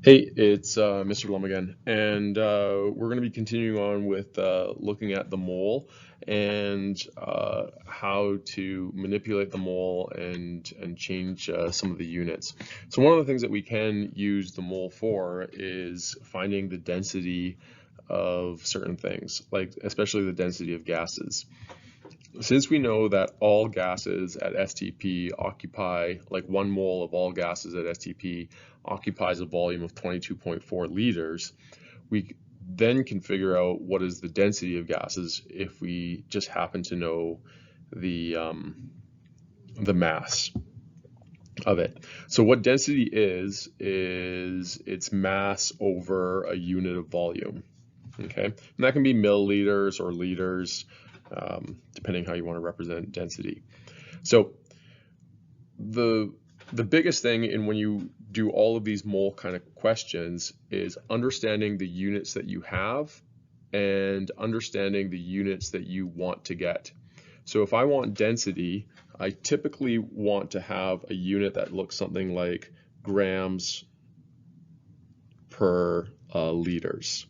Hey, it's Mr. Lum again, and we're going to be continuing on with looking at the mole and how to manipulate the mole and change some of the units. So one of the things that we can use the mole for is finding the density of certain things, like especially the density of gases. Since we know that all gases at STP occupy, like 1 mole of all gases at STP occupies a volume of 22.4 liters, we then can figure out what is the density of gases if we just happen to know the mass of it. So what density is its mass over a unit of volume. Okay, and that can be milliliters or liters, depending how you want to represent density. So the biggest thing in when you do all of these mole kind of questions is understanding the units that you have and understanding the units that you want to get. So if I want density, I typically want to have a unit that looks something like grams per liters.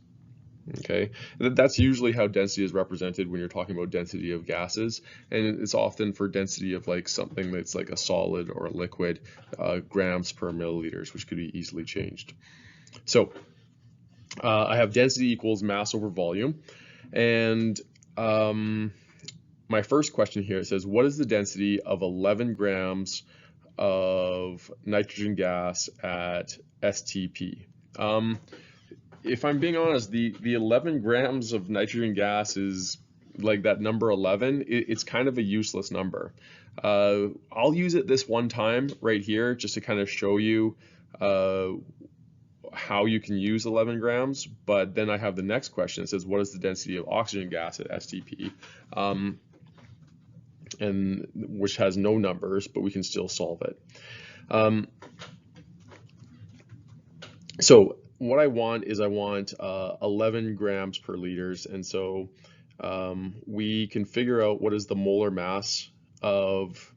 Okay, that's usually how density is represented when you're talking about density of gases, and it's often for density of like something that's like a solid or a liquid, grams per milliliters, which could be easily changed. So I have density equals mass over volume, and my first question here, it says, what is the density of 11 grams of nitrogen gas at STP? If I'm being honest, the 11 grams of nitrogen gas is like that number 11. It's kind of a useless number. I'll use it this one time right here just to kind of show you how you can use 11 grams. But then I have the next question. It says, what is the density of oxygen gas at STP? And which has no numbers, but we can still solve it. So what I want is 11 grams per liters, and so we can figure out what is the molar mass of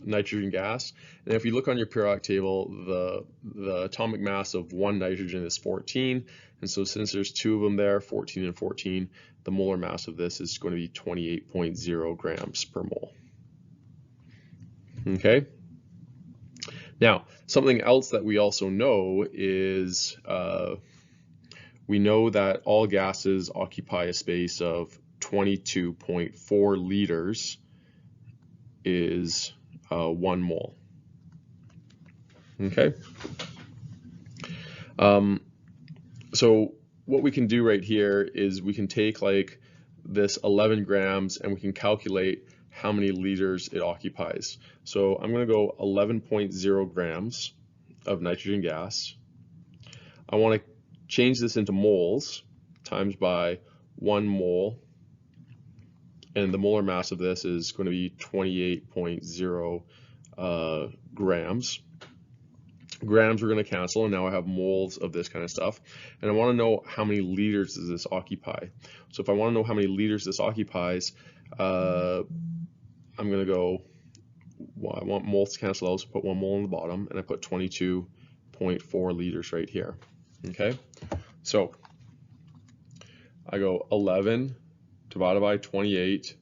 nitrogen gas. And if you look on your periodic table, the atomic mass of one nitrogen is 14, and so since there's two of them there, 14 and 14, the molar mass of this is going to be 28.0 grams per mole. Okay. Now, something else that we also know is we know that all gases occupy a space of 22.4 liters is 1 mole. Okay. So what we can do right here is we can take like this 11 grams and we can calculate how many liters it occupies. So I'm going to go 11.0 grams of nitrogen gas. I want to change this into moles times by 1 mole, and the molar mass of this is going to be 28.0 grams. Grams are going to cancel, and now I have moles of this kind of stuff. And I want to know how many liters does this occupy. So if I want to know how many liters this occupies, I'm going to go, well, I want moles to cancel out, so put 1 mole on the bottom, and I put 22.4 liters right here. Okay, so I go 11 divided by 28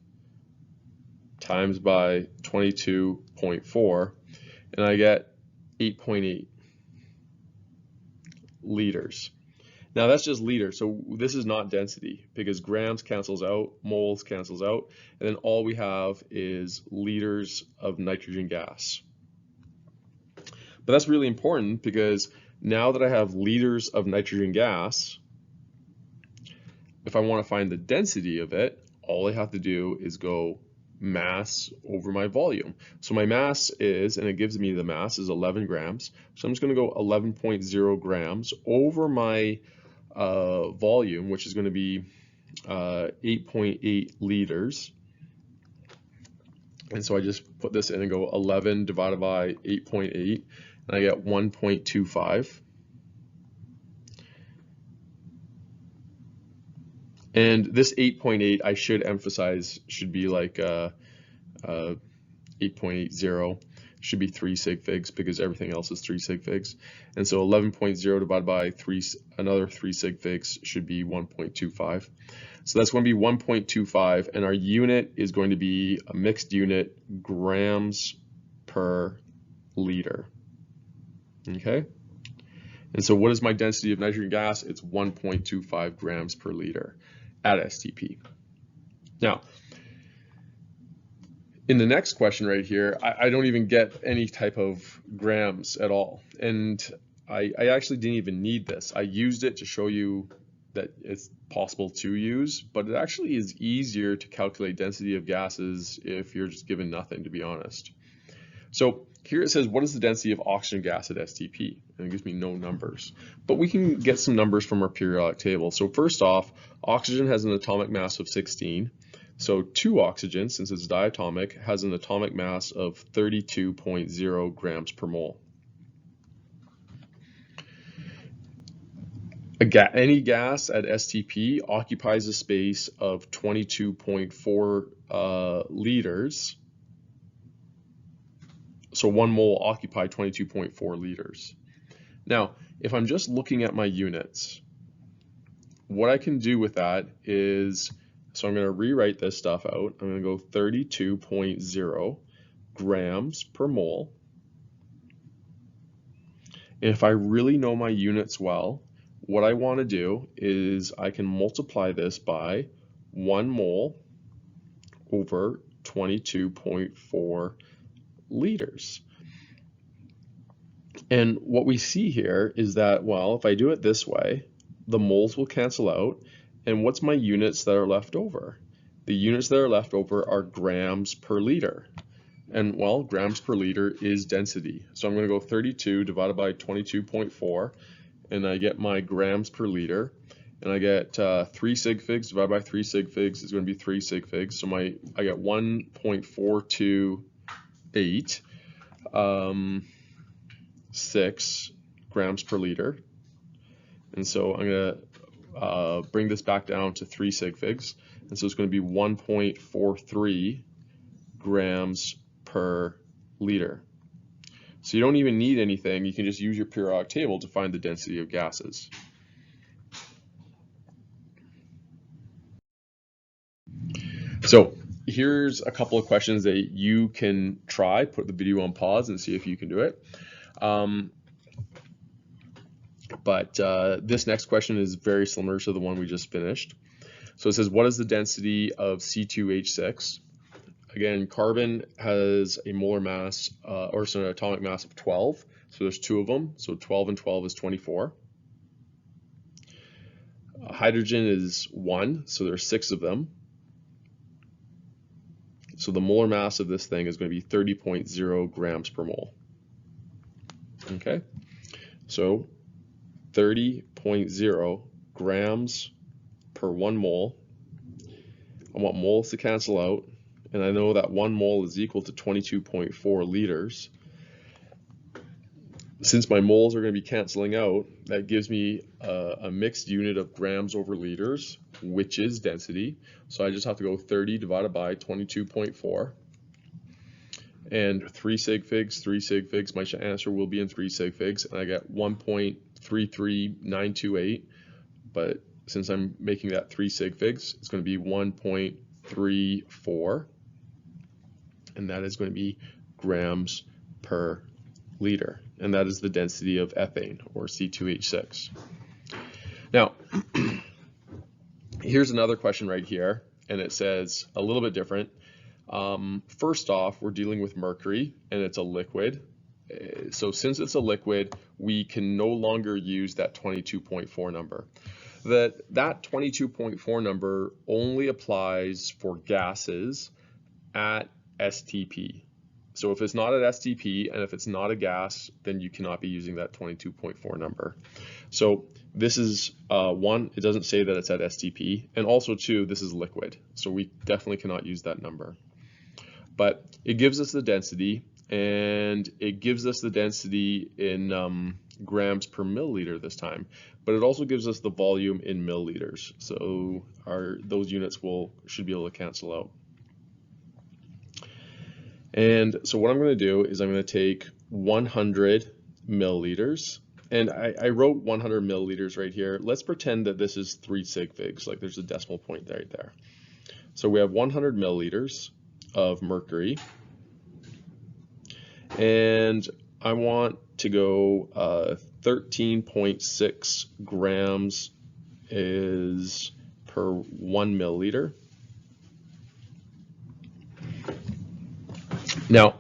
times by 22.4, and I get 8.8 liters. Now that's just liters, so this is not density because grams cancels out, moles cancels out, and then all we have is liters of nitrogen gas. But that's really important because now that I have liters of nitrogen gas, if I want to find the density of it, all I have to do is go mass over my volume. So my mass is, and it gives me the mass, is 11 grams. So I'm just going to go 11.0 grams over my volume, which is going to be 8.8 liters. And so I just put this in and go 11 divided by 8.8, and I get 1.25. And this 8.8, I should emphasize, should be like 8.80. should be 3 sig figs because everything else is 3 sig figs. And so 11.0 divided by another 3 sig figs should be 1.25. So that's going to be 1.25, and our unit is going to be a mixed unit, grams per liter. Okay? And so what is my density of nitrogen gas? It's 1.25 grams per liter at STP. Now, in the next question right here, I don't even get any type of grams at all. And I actually didn't even need this. I used it to show you that it's possible to use, but it actually is easier to calculate density of gases if you're just given nothing, to be honest. So here it says, what is the density of oxygen gas at STP? And it gives me no numbers, but we can get some numbers from our periodic table. So first off, oxygen has an atomic mass of 16. So 2 oxygen, since it's diatomic, has an atomic mass of 32.0 grams per mole. Any gas at STP occupies a space of 22.4 liters. So 1 mole will occupy 22.4 liters. Now, if I'm just looking at my units, what I can do with that is, so I'm going to rewrite this stuff out. I'm going to go 32.0 grams per mole. And if I really know my units well, what I want to do is I can multiply this by 1 mole over 22.4 liters. And what we see here is that, well, if I do it this way, the moles will cancel out. And what's my units that are left over? The units that are left over are grams per liter. And well, grams per liter is density. So I'm going to go 32 divided by 22.4. And I get my grams per liter, and I get 3 sig figs divided by 3 sig figs is going to be 3 sig figs. So I get 1.428 6 grams per liter. And so I'm going to bring this back down to 3 sig figs, and so it's going to be 1.43 grams per liter. So you don't even need anything, you can just use your periodic table to find the density of gases. So here's a couple of questions that you can try, put the video on pause and see if you can do it. This next question is very similar to the one we just finished. So it says, what is the density of C2H6? Again, carbon has a molar mass, or an atomic mass of 12. So there's 2 of them. So 12 and 12 is 24. Hydrogen is 1. So there's 6 of them. So the molar mass of this thing is going to be 30.0 grams per mole. Okay. So 30.0 grams per 1 mole. I want moles to cancel out. And I know that 1 mole is equal to 22.4 liters. Since my moles are going to be canceling out, that gives me a mixed unit of grams over liters, which is density. So I just have to go 30 divided by 22.4. And 3 sig figs, 3 sig figs, my answer will be in 3 sig figs. And I get 1.33928. But since I'm making that 3 sig figs, it's going to be 1.34. And that is going to be grams per liter. And that is the density of ethane, or C2H6. Now, here's another question right here, and it says a little bit different. First off, we're dealing with mercury, and it's a liquid. So since it's a liquid, we can no longer use that 22.4 number. That 22.4 number only applies for gases at STP. So if it's not at STP and if it's not a gas, then you cannot be using that 22.4 number. So this is 1, it doesn't say that it's at STP, and also 2, this is liquid. So we definitely cannot use that number. But it gives us the density, and it gives us the density in grams per milliliter this time. But it also gives us the volume in milliliters. So those units should be able to cancel out. And so what I'm going to do is I'm going to take 100 milliliters, and I wrote 100 milliliters right here. Let's pretend that this is 3 sig figs, like there's a decimal point right there. So we have 100 milliliters of mercury, and I want to go 13.6 grams is per 1 milliliter. Now,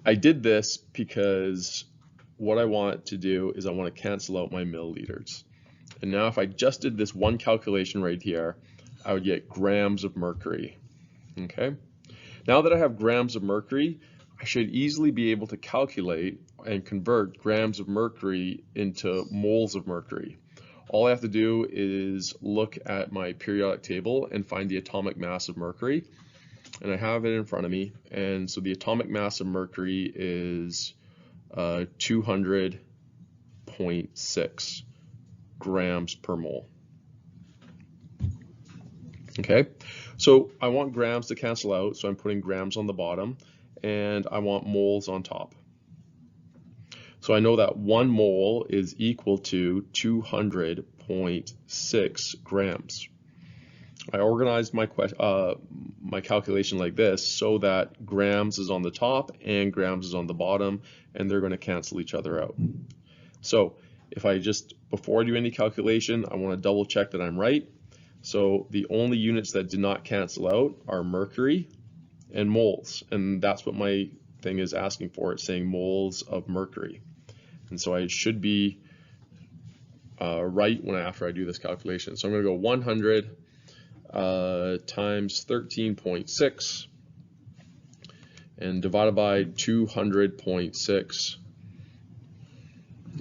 I did this because what I want to do is I want to cancel out my milliliters. And now if I just did this one calculation right here, I would get grams of mercury. Okay. Now that I have grams of mercury, I should easily be able to calculate and convert grams of mercury into moles of mercury. All I have to do is look at my periodic table and find the atomic mass of mercury. And I have it in front of me. And so the atomic mass of mercury is 200.6 grams per mole. Okay, so I want grams to cancel out, so I'm putting grams on the bottom, and I want moles on top. So I know that 1 mole is equal to 200.6 grams. I organized my calculation like this so that grams is on the top and grams is on the bottom, and they're going to cancel each other out. So if I just, before I do any calculation, I want to double check that I'm right. So the only units that did not cancel out are mercury and moles, and that's what my thing is asking for. It's saying moles of mercury. And so I should be right after I do this calculation. So I'm going to go 100 times 13.6 and divided by 200.6,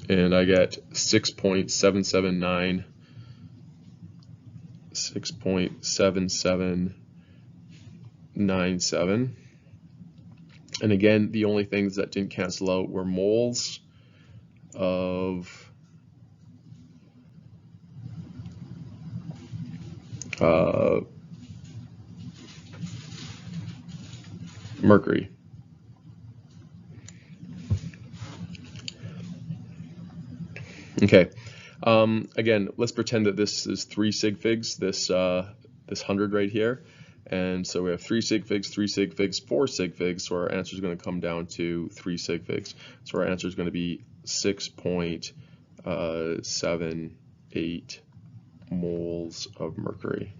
and I get 6.7797. And again, the only things that didn't cancel out were moles of mercury. Okay. Again, let's pretend that this is 3 sig figs, this 100 right here. And so we have 3 sig figs, 3 sig figs, 4 sig figs. So our answer is going to come down to 3 sig figs. So our answer is going to be 6.78 moles of mercury.